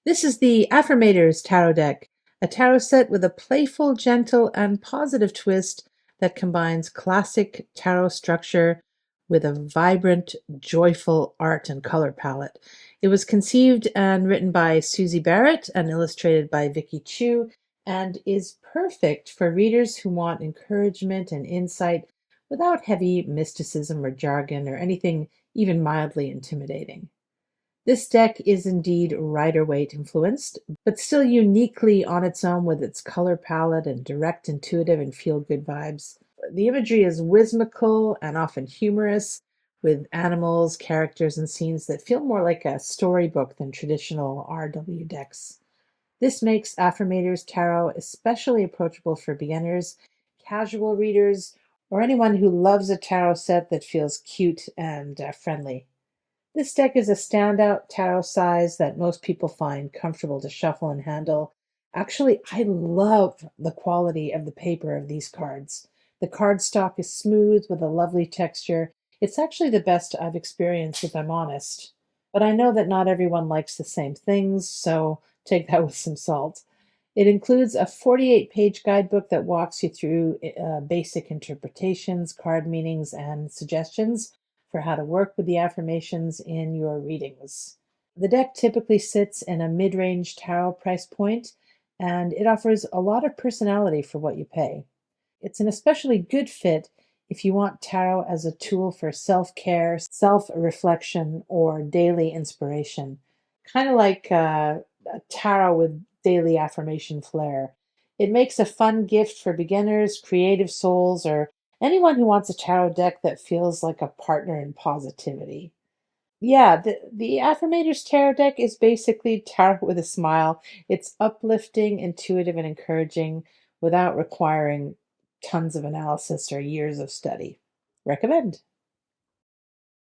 This is the Affirmators tarot deck, a tarot set with a playful, gentle, and positive twist that combines classic tarot structure with a vibrant, joyful art and color palette. It was conceived and written by Susie Barrett and illustrated by Vicky Chu, and is perfect for readers who want encouragement and insight without heavy mysticism or jargon or anything even mildly intimidating. This deck is indeed Rider-Waite influenced, but still uniquely on its own with its color palette and direct, intuitive, and feel-good vibes. The imagery is whimsical and often humorous, with animals, characters, and scenes that feel more like a storybook than traditional RW decks. This makes Affirmators Tarot especially approachable for beginners, casual readers, or anyone who loves a tarot set that feels cute and friendly. This deck is a standout tarot size that most people find comfortable to shuffle and handle. Actually, I love the quality of the paper of these cards. The cardstock is smooth with a lovely texture. It's actually the best I've experienced, if I'm honest. But I know that not everyone likes the same things, so take that with some salt. It includes a 48-page guidebook that walks you through basic interpretations, card meanings, and suggestions for how to work with the affirmations in your readings. The deck typically sits in a mid-range tarot price point, and it offers a lot of personality for what you pay. It's an especially good fit if you want tarot as a tool for self-care, self-reflection, or daily inspiration. Kind of like a tarot with daily affirmation flair. It makes a fun gift for beginners, creative souls, or anyone who wants a tarot deck that feels like a partner in positivity. Yeah, the Affirmators Tarot deck is basically tarot with a smile. It's uplifting, intuitive, and encouraging without requiring tons of analysis or years of study. Recommend.